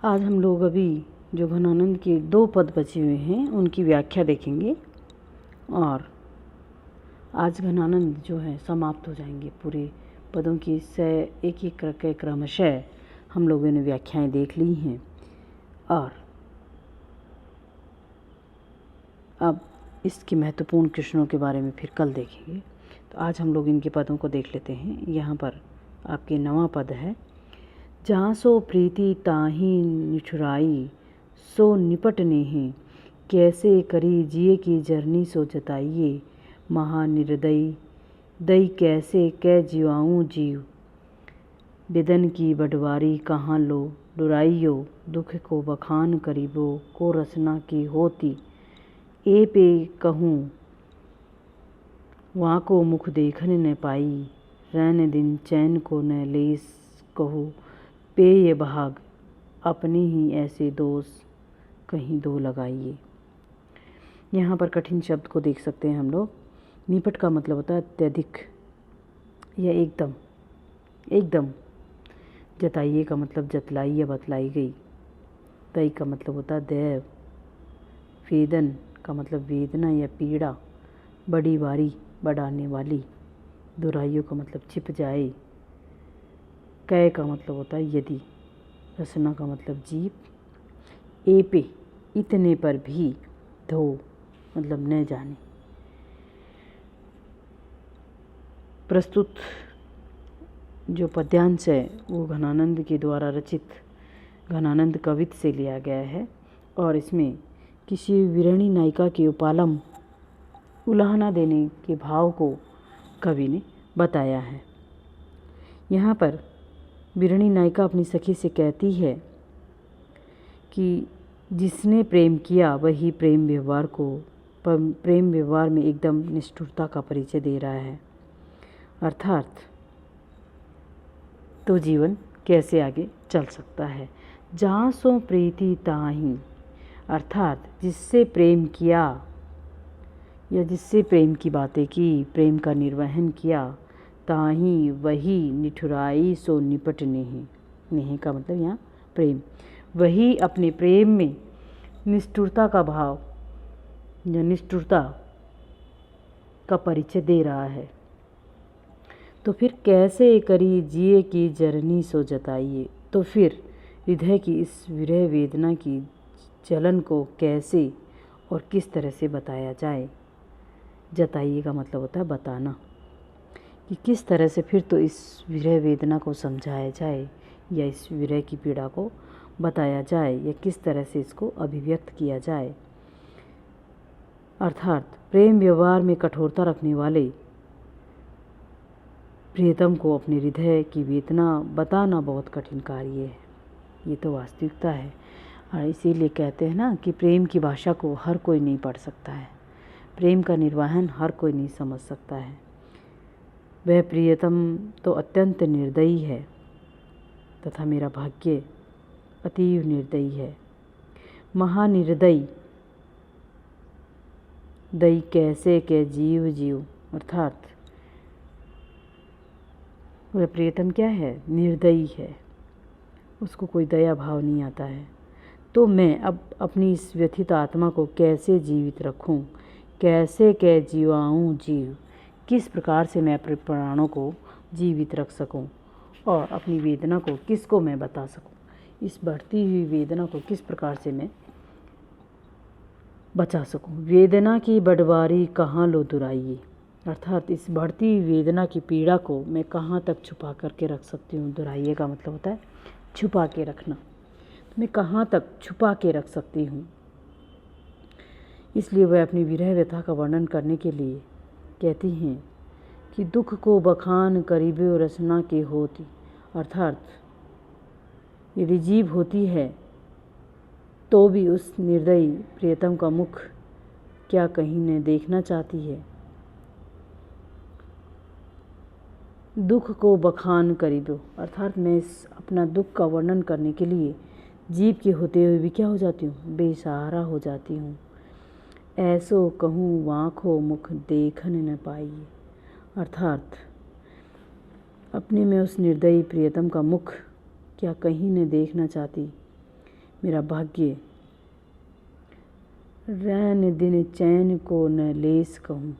आज हम लोग अभी जो घनानंद के 2 पद बचे हुए हैं उनकी व्याख्या देखेंगे और आज घनानंद जो है समाप्त हो जाएंगे। पूरे पदों की एक एक करके क्रमशः हम लोगों ने व्याख्याएं देख ली हैं और अब इसके महत्वपूर्ण कृष्णों के बारे में फिर कल देखेंगे। तो आज हम लोग इनके पदों को देख लेते हैं। यहाँ पर आपके 9वां पद है, जहाँ सो प्रीति ताही निठुराई सो निपट नेहि, कैसे करी जिए की जरनी सो जताइए, महानिर्दयी दई कैसे कै जीवाऊँ जीव, बिदन की बडवारी कहाँ लो डुराइयो, दुख को बखान करीबो को रसना की होती, ए पे कहूँ वहाँ को मुख देखन न पाई, रैन दिन चैन को न लेस कहूँ, पे ये भाग अपने ही ऐसे दोष कहीं दो लगाइए। यहाँ पर कठिन शब्द को देख सकते हैं हम लोग। निपट का मतलब होता है अत्यधिक या एकदम, एकदम। जताइए का मतलब जतलाई या बतलाई गई। तय का मतलब होता है दैव। वेदन का मतलब वेदना या पीड़ा। बड़ी बारी बढ़ाने वाली। दुराइयों का मतलब छिप जाए। कै का मतलब होता है यदि। रसना का मतलब जीप। ए पे इतने पर भी। धो मतलब न जाने। प्रस्तुत जो पद्यांश है वो घनानंद के द्वारा रचित घनानंद कवित से लिया गया है और इसमें किसी विरणी नायिका के उलाहना देने के भाव को कवि ने बताया है। यहाँ पर विरणी नायिका अपनी सखी से कहती है कि जिसने प्रेम किया वही प्रेम व्यवहार में एकदम निष्ठुरता का परिचय दे रहा है। अर्थात तो जीवन कैसे आगे चल सकता है। जहाँ सो प्रीति ताही, अर्थात जिससे प्रेम किया या जिससे प्रेम की बातें की, प्रेम का निर्वहन किया, ताही वही निठुराई सो निपट नेहि। नेहि का मतलब यहाँ प्रेम। वही अपने प्रेम में निष्ठुरता का भाव या निष्ठुरता का परिचय दे रहा है। तो फिर कैसे करी जिए की जरनी सो जताइए, तो फिर हृदय की इस विरह वेदना की जलन को कैसे और किस तरह से बताया जाए। जताइए का मतलब होता है बताना, कि किस तरह से फिर तो इस विरह वेदना को समझाया जाए या इस विरह की पीड़ा को बताया जाए या किस तरह से इसको अभिव्यक्त किया जाए। अर्थात प्रेम व्यवहार में कठोरता रखने वाले प्रियतम को अपने हृदय की वेदना बताना बहुत कठिन कार्य है। ये तो वास्तविकता है और इसीलिए कहते हैं ना कि प्रेम की भाषा को हर कोई नहीं पढ़ सकता है, प्रेम का निर्वहन हर कोई नहीं समझ सकता है। वह प्रियतम तो अत्यंत निर्दयी है तथा मेरा भाग्य अतीव निर्दयी है। महानिर्दयी दई कैसे के जीव जीव, अर्थात वह प्रियतम क्या है, निर्दयी है, उसको कोई दया भाव नहीं आता है। तो मैं अब अपनी इस व्यथित आत्मा को कैसे जीवित रखूं, कैसे कै जीवाऊँ जीव, किस प्रकार से मैं अपने प्राणों को जीवित रख सकूं और अपनी वेदना को किसको मैं बता सकूं। इस बढ़ती हुई वेदना को किस प्रकार से मैं बचा सकूं। वेदना की बडवारी कहाँ लो दुराइए, अर्थात इस बढ़ती हुई वेदना की पीड़ा को मैं कहाँ तक छुपा करके रख सकती हूँ। दुराइए का मतलब होता है छुपा के रखना। तो मैं कहाँ तक छुपा के रख सकती हूँ। इसलिए वह अपनी विरह व्यथा का वर्णन करने के लिए कहती हैं कि दुख को बखान करीबे रचना के होती, अर्थात यदि जीव होती है तो भी उस निर्दयी प्रियतम का मुख क्या कहीं न देखना चाहती है। दुख को बखान करीबो, अर्थात मैं इस अपना दुख का वर्णन करने के लिए जीव के होते हुए भी क्या हो जाती हूँ, बेसहारा हो जाती हूँ। ऐसो कहूँ आँखों मुख देखन न पाइए, अर्थात अपने में उस निर्दयी प्रियतम का मुख क्या कहीं न देखना चाहती। मेरा भाग्य, रैन दिन चैन को न लेस कहूँ,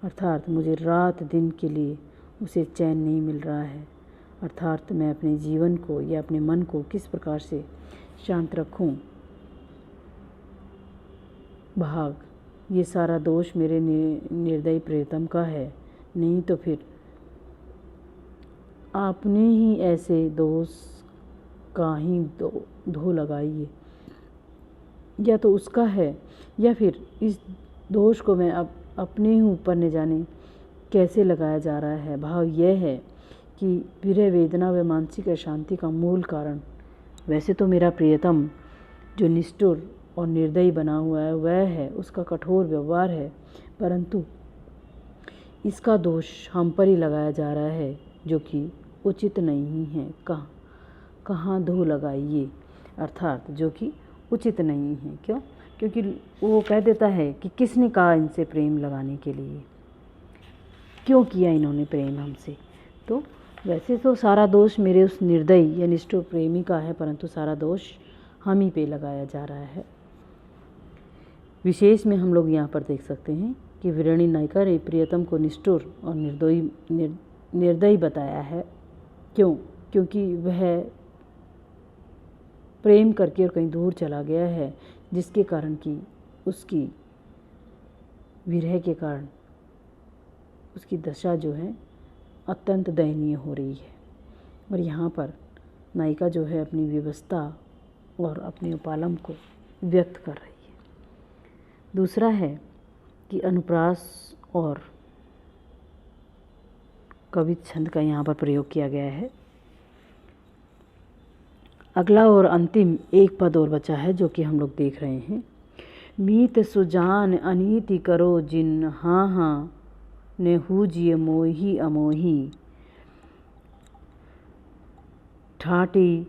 अर्थात मुझे रात दिन के लिए उसे चैन नहीं मिल रहा है। अर्थात मैं अपने जीवन को या अपने मन को किस प्रकार से शांत रखूं। भाग, ये सारा दोष मेरे निर्दयी प्रियतम का है, नहीं तो फिर आपने ही ऐसे दोष का ही धो लगाइए। या तो उसका है या फिर इस दोष को मैं अब अपने ही ऊपर न जाने कैसे लगाया जा रहा है। भाव यह है कि विरह वेदना व मानसिक अशांति का मूल कारण वैसे तो मेरा प्रियतम जो निष्ठुर और निर्दयी बना हुआ है वह है, उसका कठोर व्यवहार है, परंतु इसका दोष हम पर ही लगाया जा रहा है जो कि उचित नहीं है। कहाँ धो लगाइए, अर्थात जो कि उचित नहीं है। क्यों? क्योंकि वो कह देता है कि किसने कहा इनसे प्रेम लगाने के लिए, क्यों किया इन्होंने प्रेम हमसे। तो वैसे तो सारा दोष मेरे उस निर्दयी या निष्ठुर प्रेमी का है, परंतु सारा दोष हम ही पे लगाया जा रहा है। विशेष में हम लोग यहाँ पर देख सकते हैं कि विरणी नायिका ने प्रियतम को निष्ठुर और निर्दयी बताया है। क्यों? क्योंकि वह प्रेम करके और कहीं दूर चला गया है, जिसके कारण कि उसकी विरह के कारण उसकी दशा जो है अत्यंत दयनीय हो रही है। और यहाँ पर नायिका जो है अपनी व्यवस्था और अपने उपालम को व्यक्त कर रही है। दूसरा है कि अनुप्रास और कवित छंद का यहाँ पर प्रयोग किया गया है। अगला और अंतिम एक पद और बचा है जो कि हम लोग देख रहे हैं। मीत सुजान अनीति करो जिन, हाँ हाँ ने हूजिए मोही अमोही, ठाटी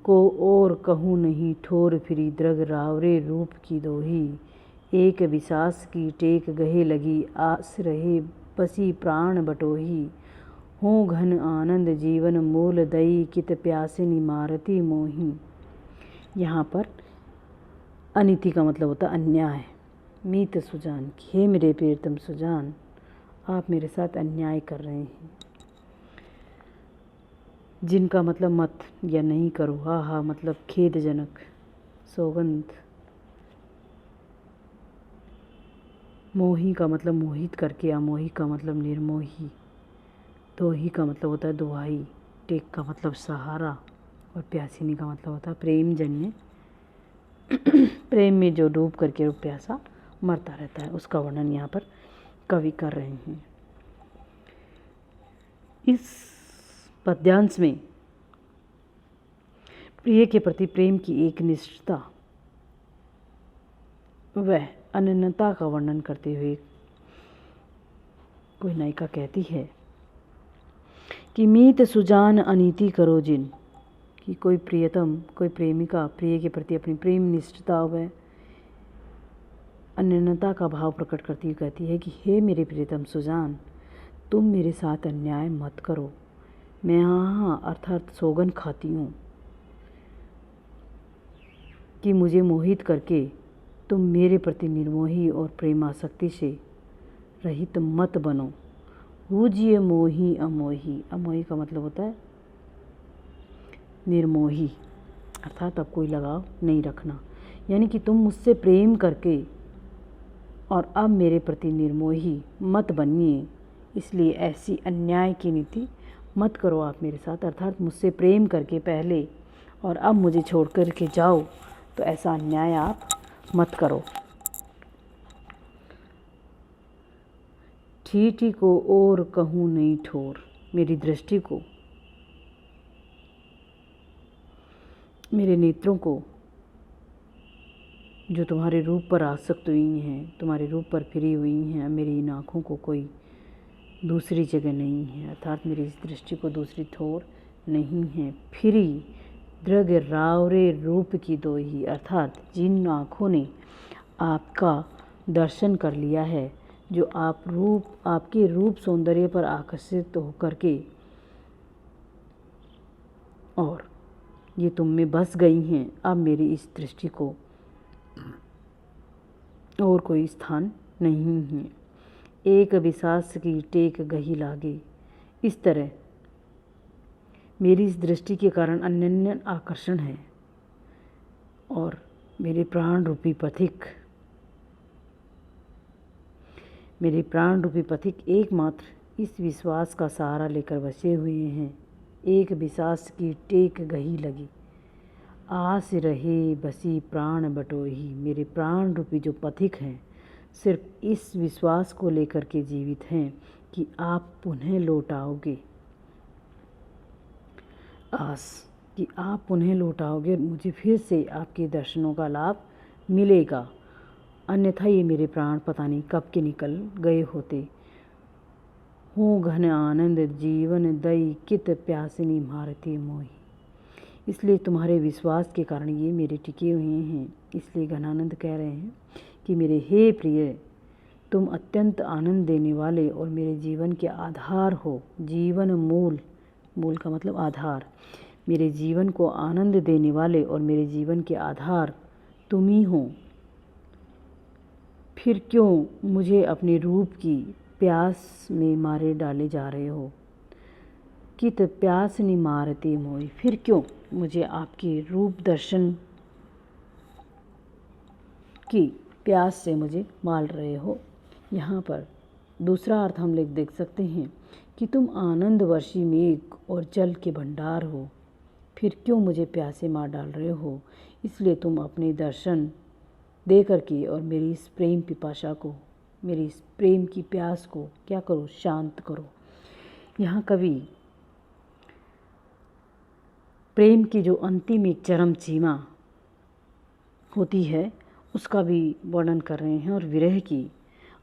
को और कहूँ नहीं ठोर फिरी, द्रग रावरे रूप की दोही, एक विसास की टेक गहे लगी, आस रहे बसी प्राण बटोही, हो घन आनंद जीवन मूल दई, कित प्यासिनी मारती मोही। यहाँ पर अनीति का मतलब होता है अन्याय। मीत सुजान, हे मेरे प्रियतम सुजान, आप मेरे साथ अन्याय कर रहे हैं। जिनका मतलब मत या नहीं करो, हा हा मतलब खेदजनक, सौगंध। मोही का मतलब मोहित करके, अमोही का मतलब निर्मोही, दोही का मतलब होता है दुहाई, टेक का मतलब सहारा, और प्यासिनी का मतलब होता है प्रेम जन्य, प्रेम में जो डूब करके वो प्यासा मरता रहता है, उसका वर्णन यहाँ पर कवि कर रहे हैं। इस पद्यांश में प्रिय के प्रति प्रेम की एक निष्ठता वह अनन्यता का वर्णन करते हुए कोई नायिका कहती है कि मीत सुजान अनीति करो जिन, कि कोई प्रियतम, कोई प्रेमिका प्रिय के प्रति अपनी प्रेम निष्ठता व अनन्यता का भाव प्रकट करती हुई कहती है कि हे मेरे प्रियतम सुजान, तुम मेरे साथ अन्याय मत करो। मैं हाँ अर्थात सौगंध खाती हूँ कि मुझे मोहित करके तुम मेरे प्रति निर्मोही और प्रेमासक्ति से रहित मत बनो। हूजिए मोही अमोही, अमोही का मतलब होता है निर्मोही, अर्थात अब कोई लगाव नहीं रखना। यानी कि तुम मुझसे प्रेम करके और अब मेरे प्रति निर्मोही मत बनिए, इसलिए ऐसी अन्याय की नीति मत करो आप मेरे साथ। अर्थात मुझसे प्रेम करके पहले और अब मुझे छोड़ कर के जाओ, तो ऐसा अन्याय आप मत करो। ठीठी को और कहूँ नहीं ठोर, मेरी दृष्टि को, मेरे नेत्रों को जो तुम्हारे रूप पर आसक्त हुई हैं, तुम्हारे रूप पर फिरी हुई हैं, मेरी इन आँखों को कोई दूसरी जगह नहीं है। अर्थात मेरी इस दृष्टि को दूसरी ठोर नहीं है। फिरी द्रग रावरे रूप की दोही, अर्थात जिन आँखों ने आपका दर्शन कर लिया है, जो आपके रूप सौंदर्य पर आकर्षित होकर के और ये तुम में बस गई हैं। अब मेरी इस दृष्टि को और कोई स्थान नहीं है। एक विश्वास की टेक गही लागे। इस तरह मेरी इस दृष्टि के कारण अनन्य आकर्षण है और मेरे प्राण रूपी पथिक एकमात्र इस विश्वास का सहारा लेकर बसे हुए हैं। एक विश्वास की टेक गही लगी, आस रहे बसी प्राण बटोही। मेरे प्राण रूपी जो पथिक हैं सिर्फ इस विश्वास को लेकर के जीवित हैं कि आप पुनः लौट आओगे। आस कि आप पुनः लौट आओगे, मुझे फिर से आपके दर्शनों का लाभ मिलेगा, अन्यथा ये मेरे प्राण पता नहीं कब के निकल गए होते। हो घन आनंद जीवन दई कित प्यासिनी मारती मोही। इसलिए तुम्हारे विश्वास के कारण ये मेरे टिके हुए हैं। इसलिए घनानंद कह रहे हैं कि मेरे हे प्रिय, तुम अत्यंत आनंद देने वाले और मेरे जीवन के आधार हो। जीवन मूल का मतलब आधार। मेरे जीवन को आनंद देने वाले और मेरे जीवन के आधार तुम ही हो। फिर क्यों मुझे अपने रूप की प्यास में मारे डाले जा रहे हो? कित प्यास नहीं मारती मोई। फिर क्यों मुझे आपके रूप दर्शन की प्यास से मुझे मार रहे हो? यहाँ पर दूसरा अर्थ हम लोग देख सकते हैं कि तुम आनंद वर्षी मेघ और जल के भंडार हो। फिर क्यों मुझे प्यासे मार डाल रहे हो? इसलिए तुम अपने दर्शन दे करके और मेरी इस प्रेम पिपाशा को, मेरी इस प्रेम की प्यास को क्या करो? शांत करो। यहाँ कवि प्रेम की जो अंतिम एक चरम सीमा होती है उसका भी वर्णन कर रहे हैं और विरह की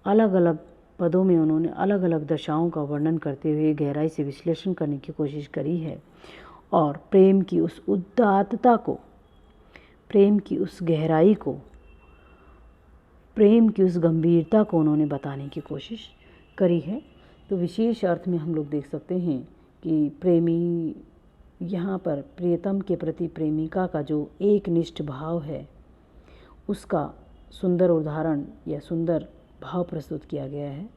अलग अलग पदों में उन्होंने अलग अलग दशाओं का वर्णन करते हुए गहराई से विश्लेषण करने की कोशिश करी है और प्रेम की उस उदात्तता को, प्रेम की उस गहराई को, प्रेम की उस गंभीरता को उन्होंने बताने की कोशिश करी है। तो विशेष अर्थ में हम लोग देख सकते हैं कि प्रेमी यहाँ पर प्रियतम के प्रति प्रेमिका का जो एक निष्ठ भाव है उसका सुंदर उदाहरण या सुंदर भाव प्रस्तुत किया गया है।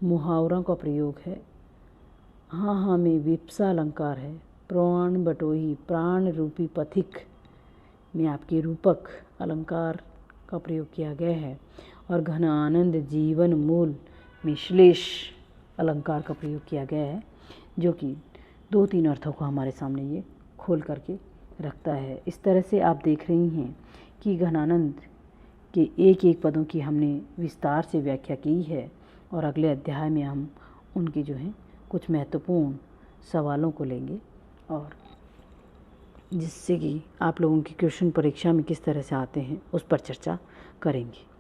मुहावरों का प्रयोग है। हाँ हाँ में विप्सा अलंकार है। प्राण बटोही, प्राण रूपी पथिक में आपके रूपक अलंकार का प्रयोग किया गया है और घन आनंद जीवन मूल में श्लेष अलंकार का प्रयोग किया गया है, जो कि 2-3 अर्थों को हमारे सामने ये खोल करके रखता है। इस तरह से आप देख रही हैं कि घनानंद के एक एक पदों की हमने विस्तार से व्याख्या की है और अगले अध्याय में हम उनके जो हैं कुछ महत्वपूर्ण सवालों को लेंगे और जिससे कि आप लोगों की क्वेश्चन परीक्षा में किस तरह से आते हैं उस पर चर्चा करेंगे।